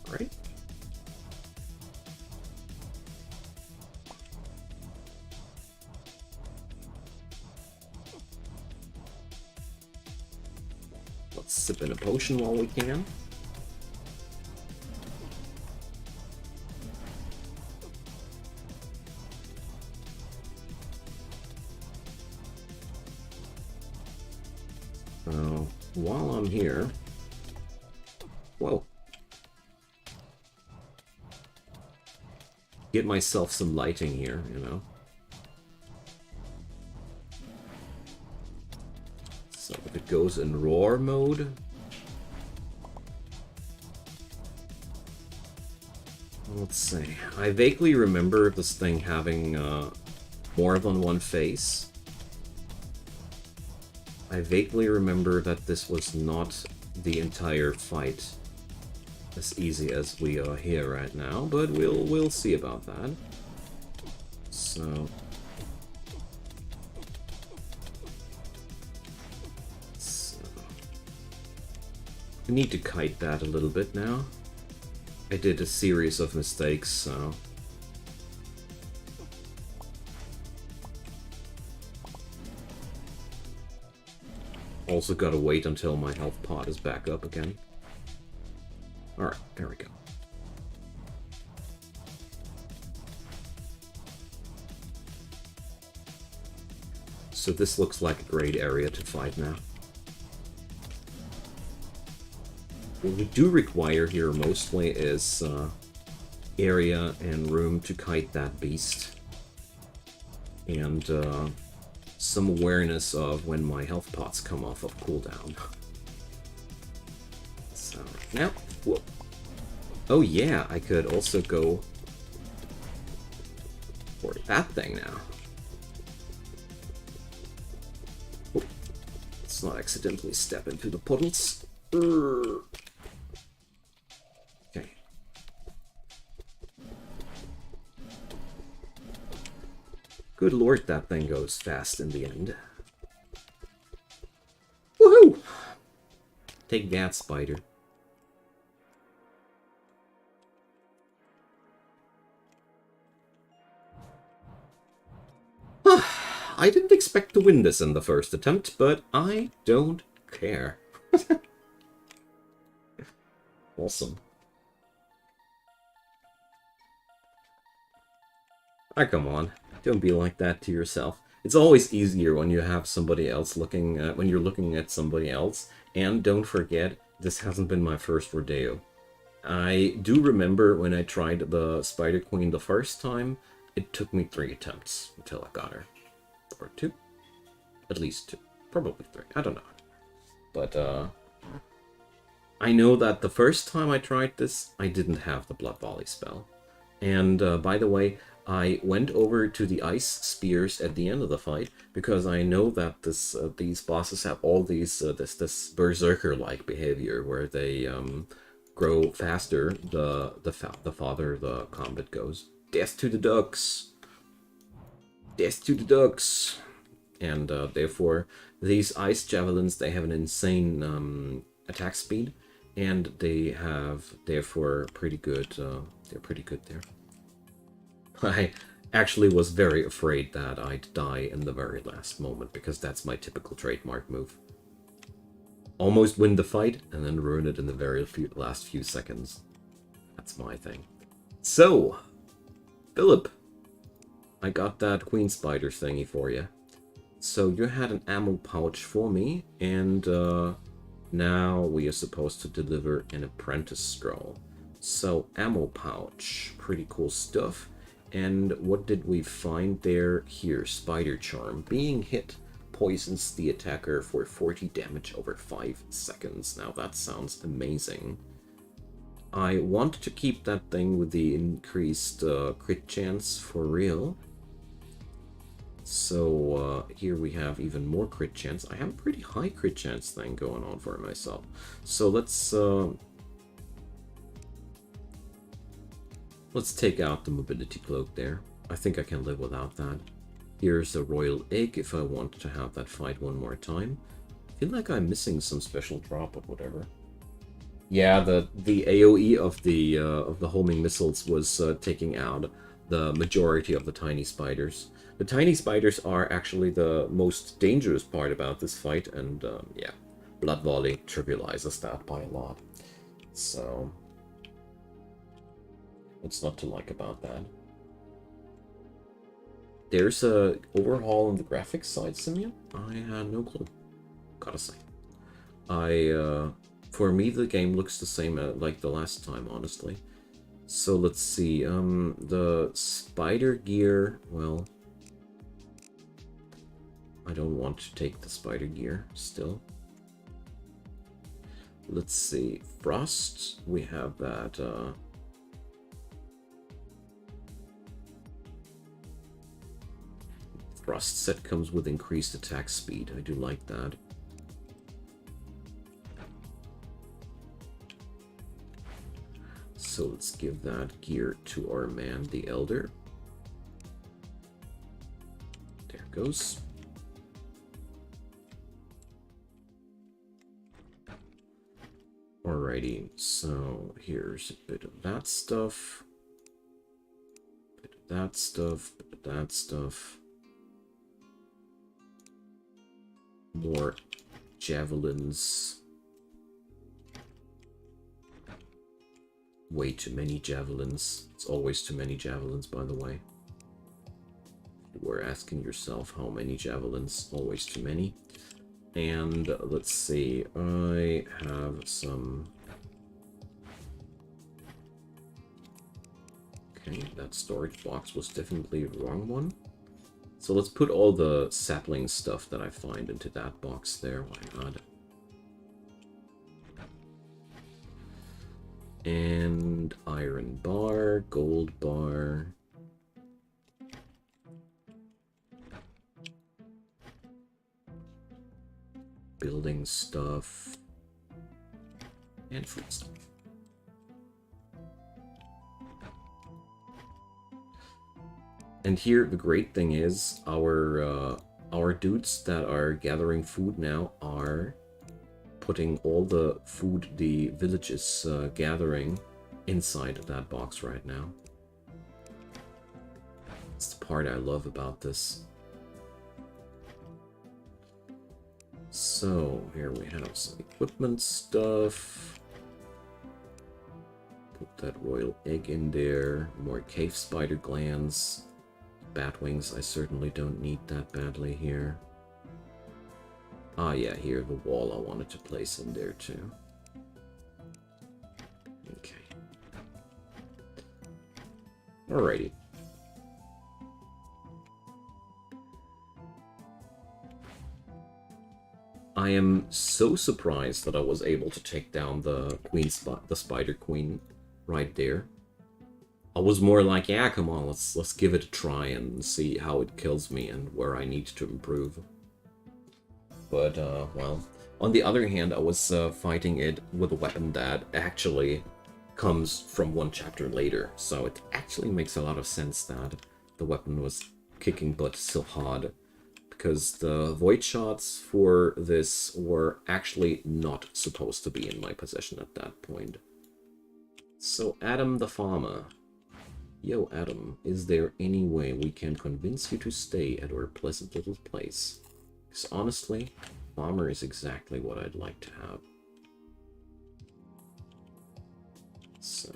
Right? Let's sip in a potion while we can. While I'm here... Whoa. Get myself some lighting here, you know. So if it goes in roar mode... Let's see. I vaguely remember this thing having more than one face. I vaguely remember that this was not the entire fight as easy as we are here right now, but we'll see about that. So we need to kite that a little bit now. I did a series of mistakes, so... Also gotta wait until my health pot is back up again. Alright, there we go. So this looks like a great area to fight now. What we do require here mostly is area and room to kite that beast. And some awareness of when my health pots come off of cooldown. So, now, whoa. Oh yeah, I could also go for that thing now. Whoop. Let's not accidentally step into the puddles. Okay. Good lord, that thing goes fast in the end. Woohoo! Take that, spider. I didn't expect to win this in the first attempt, but I don't care. Awesome. Ah, come on. Don't be like that to yourself. It's always easier when you have somebody else looking at, when you're looking at somebody else. And don't forget, this hasn't been my first rodeo. I do remember when I tried the Spider Queen the first time, it took me 3 attempts until I got her. Or 2? At least 2. Probably 3. I don't know. But, I know that the first time I tried this, I didn't have the Blood Volley spell. And, by the way, I went over to the ice spears at the end of the fight because I know that these bosses have all these this berserker-like behavior where they grow faster the farther the combat goes. Death to the ducks! Death to the ducks! And therefore, these ice javelins, they have an insane attack speed, and they have therefore pretty good. They're pretty good there. I actually was very afraid that I'd die in the very last moment, because that's my typical trademark move. Almost win the fight, and then ruin it in the very last few seconds. That's my thing. So, Philip, I got that Queen Spider thingy for you. So you had an ammo pouch for me, and now we are supposed to deliver an apprentice scroll. So, ammo pouch, pretty cool stuff. And what did we find there? Here, Spider Charm. Being hit poisons the attacker for 40 damage over 5 seconds. Now that sounds amazing. I want to keep that thing with the increased crit chance for real. So here we have even more crit chance. I have a pretty high crit chance thing going on for myself. So let's take out the mobility cloak there. I think I can live without that. Here's a royal egg if I want to have that fight one more time. I feel like I'm missing some special drop or whatever. Yeah, the AoE of the homing missiles was taking out the majority of the tiny spiders. The tiny spiders are actually the most dangerous part about this fight, and yeah, Blood Volley trivializes that by a lot. So, what's not to like about that? There's a overhaul on the graphics side, Simeon? I had no clue, gotta say. For me, the game looks the same like the last time, honestly. So let's see, the spider gear, well, I don't want to take the spider gear still. Let's see, Frost, we have that, Frost set comes with increased attack speed, I do like that. So let's give that gear to our man, the Elder. There it goes. Alrighty, so here's a bit of that stuff. Bit of that stuff, bit of that stuff. More javelins. Way too many javelins. It's always too many javelins, by the way. You were asking yourself how many javelins. Always too many. And let's see, I have some... Okay, that storage box was definitely the wrong one. So let's put all the sapling stuff that I find into that box there, why not? And iron bar, gold bar. Building stuff. And food stuff. And here, the great thing is, our dudes that are gathering food now are putting all the food the village is gathering inside that box right now. It's the part I love about this. So, here we have some equipment stuff. Put that royal egg in there. More cave spider glands. Bat wings, I certainly don't need that badly here. Ah yeah, here, the wall I wanted to place in there too. Okay. Alrighty. I am so surprised that I was able to take down the the Spider Queen right there. I was more like, yeah, come on, let's give it a try and see how it kills me and where I need to improve. But, well, on the other hand, I was fighting it with a weapon that actually comes from one chapter later, so it actually makes a lot of sense that the weapon was kicking butt so hard, because the void shots for this were actually not supposed to be in my possession at that point. So, Adam the Farmer. Yo, Adam, is there any way we can convince you to stay at our pleasant little place? Because honestly, Farmer is exactly what I'd like to have. So.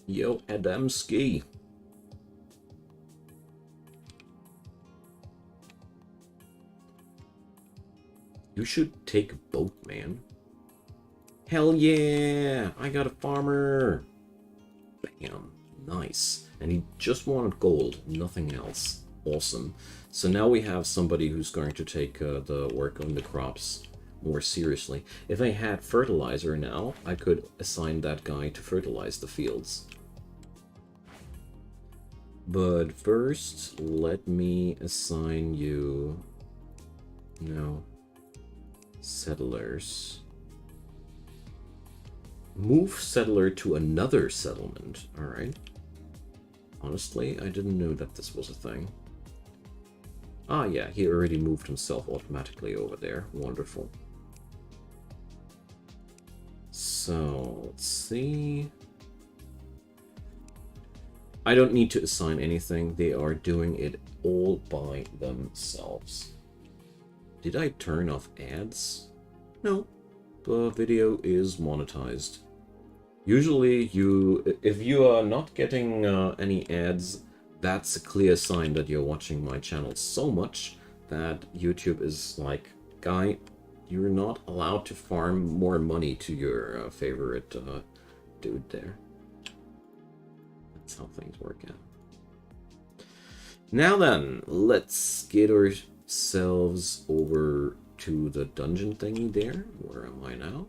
Yo, Adamski. You should take a boat, man. Hell yeah! I got a farmer! Bam. Nice. And he just wanted gold, nothing else. Awesome. So now we have somebody who's going to take the work on the crops more seriously. If I had fertilizer now, I could assign that guy to fertilize the fields. But first, let me assign you... No. Settlers. Move settler to another settlement. Alright. Honestly, I didn't know that this was a thing. Ah, yeah, he already moved himself automatically over there. Wonderful. So, let's see. I don't need to assign anything. They are doing it all by themselves. Did I turn off ads? No. The video is monetized. Usually, if you are not getting any ads, that's a clear sign that you're watching my channel so much that YouTube is like, guy, you're not allowed to farm more money to your favorite dude there. That's how things work out. Now then, let's get ourselves over to the dungeon thingy there. Where am I now?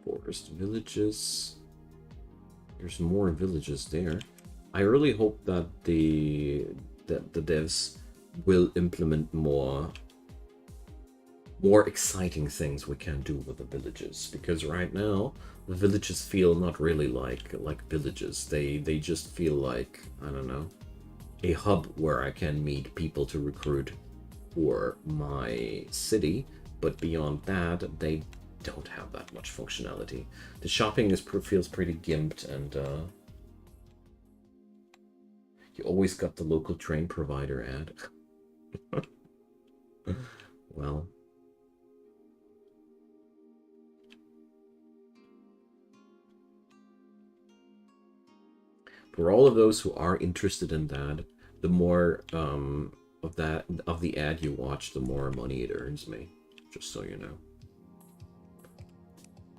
Forest villages. There's more villages there. I really hope that the devs will implement more exciting things we can do with the villages, because right now the villages feel not really like villages. They just feel like, I don't know, a hub where I can meet people to recruit for my city, but beyond that they don't have that much functionality. The shopping feels pretty gimped, and you always got the local train provider ad. Well, for all of those who are interested in that, the more of the ad you watch, the more money it earns me, just so you know.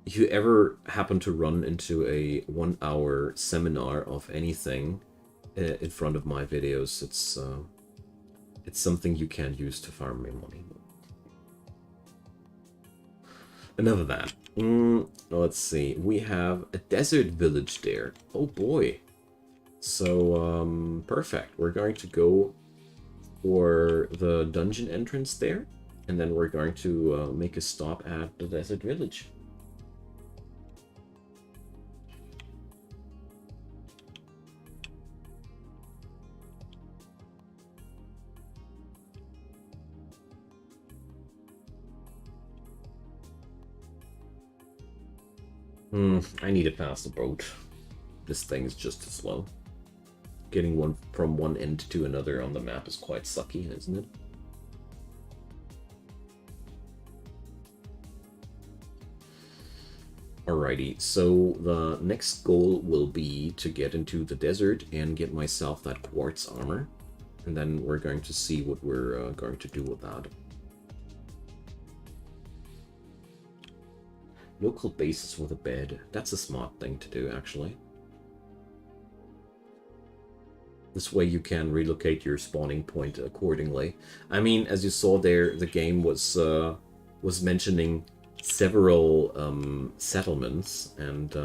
If you ever happen to run into a 1-hour seminar of anything in front of my videos, it's something you can use to farm me money. Enough of that. Let's see. We have a desert village there. Oh boy. So, perfect. We're going to go for the dungeon entrance there, and then we're going to make a stop at the desert village. I need to pass the boat. This thing's just too slow. Getting one from one end to another on the map is quite sucky, isn't it? Alrighty, so the next goal will be to get into the desert and get myself that quartz armor. And then we're going to see what we're going to do with that. Local bases with a bed. That's a smart thing to do, actually. This way you can relocate your spawning point accordingly. I mean, as you saw there, the game was mentioning several settlements, and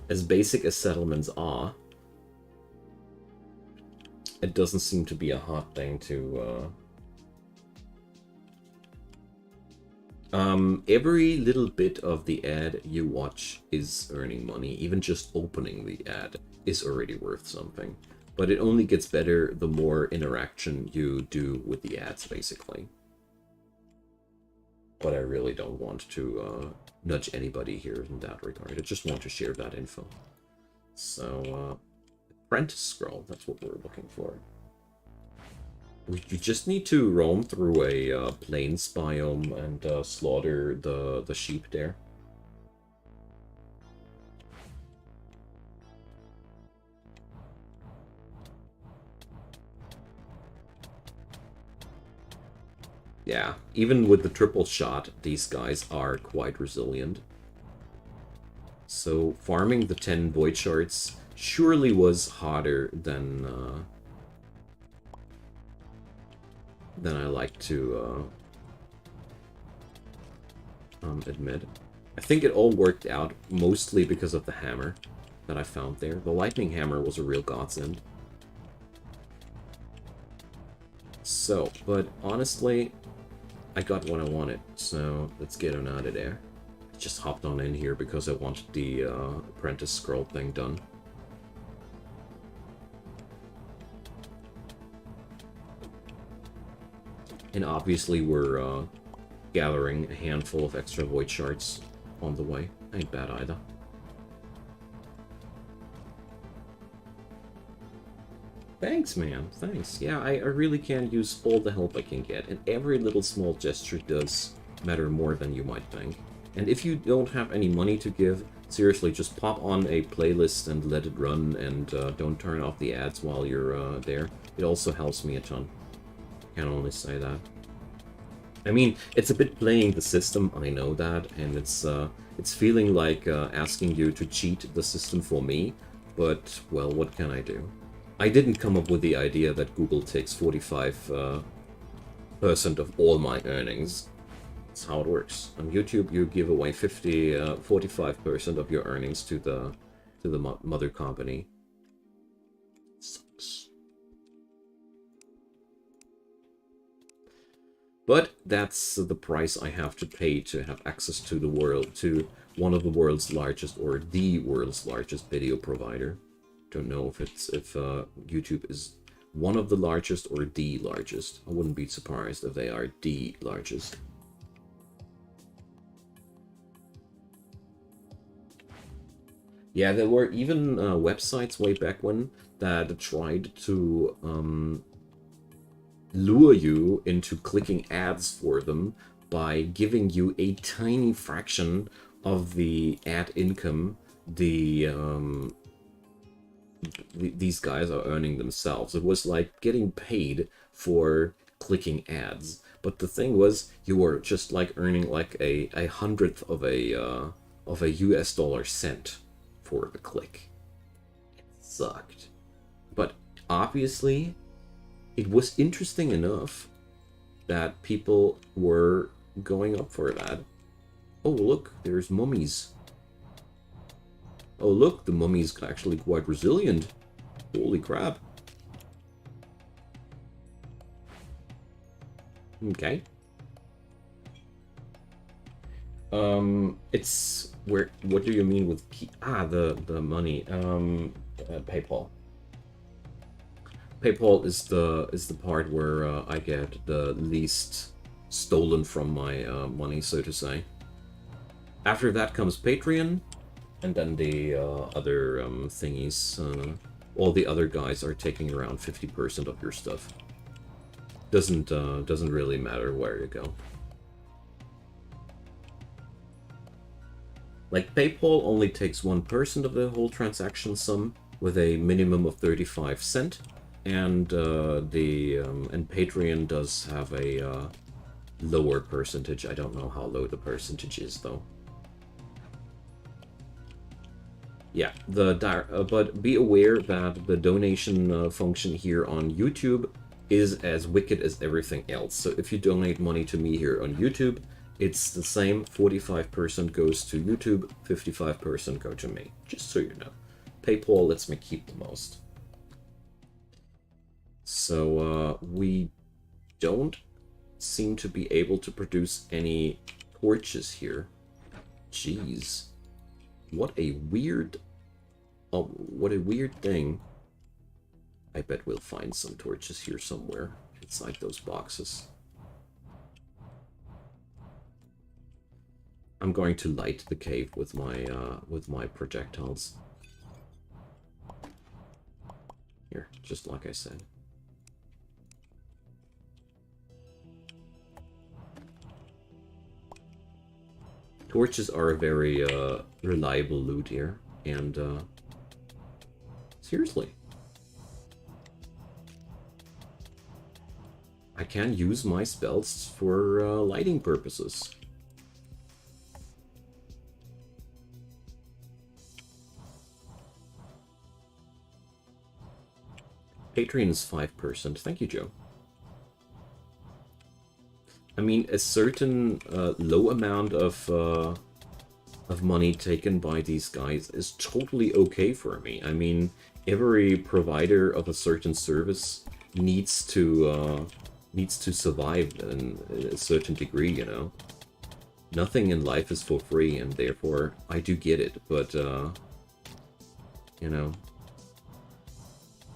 as basic as settlements are, it doesn't seem to be a hard thing to... every little bit of the ad you watch is earning money. Even just opening the ad is already worth something. But it only gets better the more interaction you do with the ads, basically. But I really don't want to nudge anybody here in that regard. I just want to share that info. So, apprentice scroll, that's what we're looking for. You just need to roam through a plains biome and slaughter the sheep there. Yeah, even with the triple shot, these guys are quite resilient. So farming the 10 void shards surely was hotter than I like to admit. I think it all worked out mostly because of the hammer that I found there. The lightning hammer was a real godsend. So, but honestly, I got what I wanted, so let's get on out of there. I just hopped on in here because I wanted the apprentice scroll thing done. And obviously we're gathering a handful of extra void shards on the way. Ain't bad either. Thanks, man. Thanks. Yeah, I really can use all the help I can get, and every little small gesture does matter more than you might think. And if you don't have any money to give, seriously, just pop on a playlist and let it run, and don't turn off the ads while you're there. It also helps me a ton. Can only say that. I mean, it's a bit playing the system, I know that, and it's feeling like asking you to cheat the system for me, but, well, what can I do? I didn't come up with the idea that Google takes 45% of all my earnings. That's how it works. On YouTube, you give away 45% of your earnings to the mother company. Sucks. But that's the price I have to pay to have access to the world, to one of the world's largest, or the world's largest video provider. Don't know if YouTube is one of the largest or the largest. I wouldn't be surprised if they are the largest. Yeah, there were even websites way back when that tried to lure you into clicking ads for them by giving you a tiny fraction of the ad income these guys are earning themselves. It was like getting paid for clicking ads. But the thing was, you were just like earning like a hundredth of a US dollar cent for the click. It sucked. But obviously, it was interesting enough that people were going up for that. Oh, look, there's mummies. Oh, look, the mummy's actually quite resilient. Holy crap. Okay. It's where, what do you mean with key? Ah, the money. PayPal. PayPal is the part where I get the least stolen from my money, so to say. After that comes Patreon, and then the other thingies. All the other guys are taking around 50% of your stuff. Doesn't really matter where you go. Like, PayPal only takes 1% of the whole transaction sum with a minimum of 35 cents, and and Patreon does have a lower percentage. I don't know how low the percentage is though. Yeah, but be aware that the donation function here on YouTube is as wicked as everything else. So if you donate money to me here on YouTube, it's the same. 45% goes to YouTube, 55% go to me. Just so you know. PayPal lets me keep the most. So we don't seem to be able to produce any torches here. Jeez. What a weird... Oh, what a weird thing. I bet we'll find some torches here somewhere inside those boxes. I'm going to light the cave with my projectiles. Here, just like I said. Torches are a very reliable loot here, and seriously, I can use my spells for lighting purposes. Patreon is 5%. Thank you, Joe. I mean, a certain low amount of money taken by these guys is totally okay for me. I mean, every provider of a certain service needs to survive in a certain degree, you know. Nothing in life is for free, and therefore I do get it. But you know,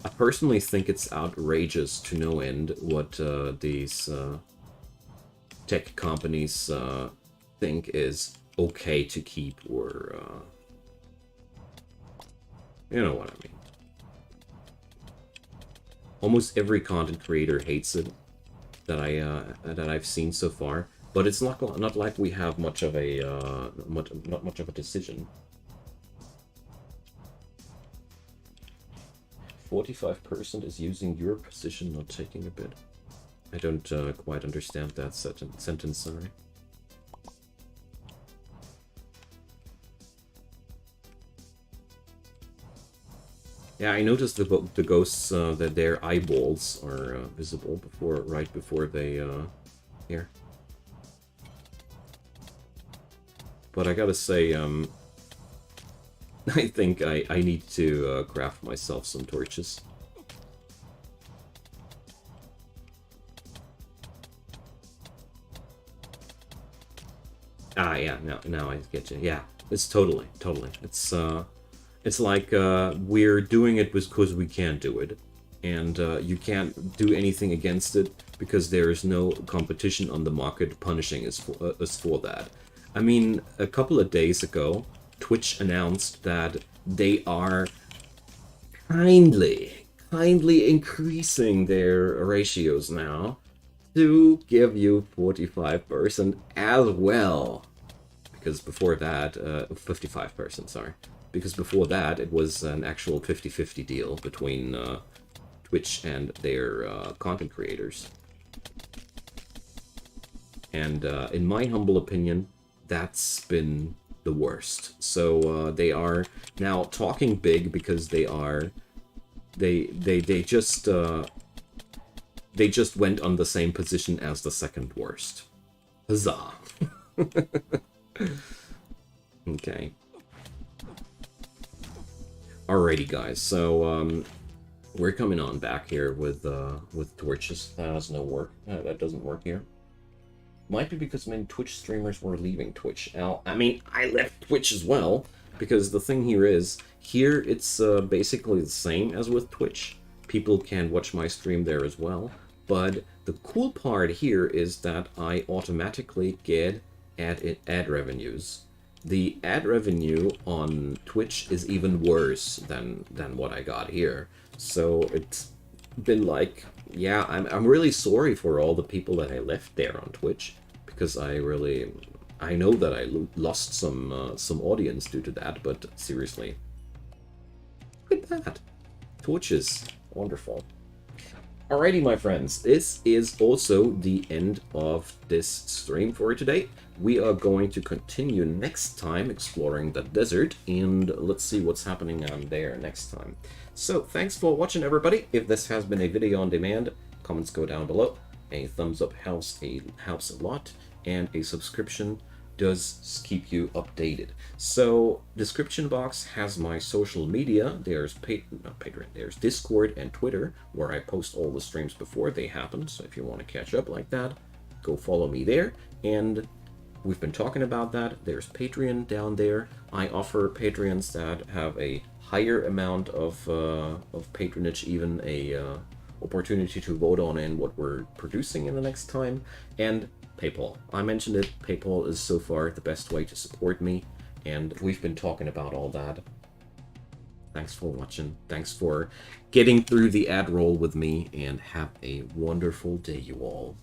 I personally think it's outrageous to no end what these tech companies think is okay to keep, or you know what I mean. Almost every content creator hates it that I've seen so far, but it's not like we have much of a not much of a decision. 45% is using your position, not taking a bid. I don't quite understand that sentence, sorry. Yeah, I noticed the ghosts that their eyeballs are visible right before they here. But I gotta say, I think I need to craft myself some torches. Ah, yeah, now I get you. Yeah, it's totally. It's like we're doing it because we can't do it, and you can't do anything against it because there is no competition on the market punishing us for that. I mean, a couple of days ago, Twitch announced that they are kindly increasing their ratios now to give you 45% as well. Because before that, 55%, sorry. Because before that, it was an actual 50-50 deal between Twitch and their content creators. And in my humble opinion, that's been the worst. So they are now talking big because they just went on the same position as the second worst. Huzzah! Okay. Alrighty, guys. So we're coming on back here with torches. That has no work. That doesn't work here. Might be because many Twitch streamers were leaving Twitch. Now, I mean, I left Twitch as well, because the thing here is, here it's basically the same as with Twitch. People can watch my stream there as well, but the cool part here is that I automatically get ad revenues. The ad revenue on Twitch is even worse than what I got here. So it's been like, yeah, I'm really sorry for all the people that I left there on Twitch, because I know that I lost some audience due to that, but seriously, look at that. Twitch is wonderful. Alrighty, my friends, this is also the end of this stream for today. We are going to continue next time exploring the desert, and let's see what's happening on there next time. So, thanks for watching, everybody. If this has been a video on demand, comments go down below. A thumbs up helps a lot, and a subscription does keep you updated. So, description box has my social media. There's Patreon, there's Discord and Twitter, where I post all the streams before they happen. So if you want to catch up like that, go follow me there. And we've been talking about that. There's Patreon down there. I offer Patreons that have a higher amount of patronage, even a opportunity to vote on in what we're producing in the next time. And PayPal. I mentioned it. PayPal is so far the best way to support me, and we've been talking about all that. Thanks for watching. Thanks for getting through the ad roll with me, and have a wonderful day, you all.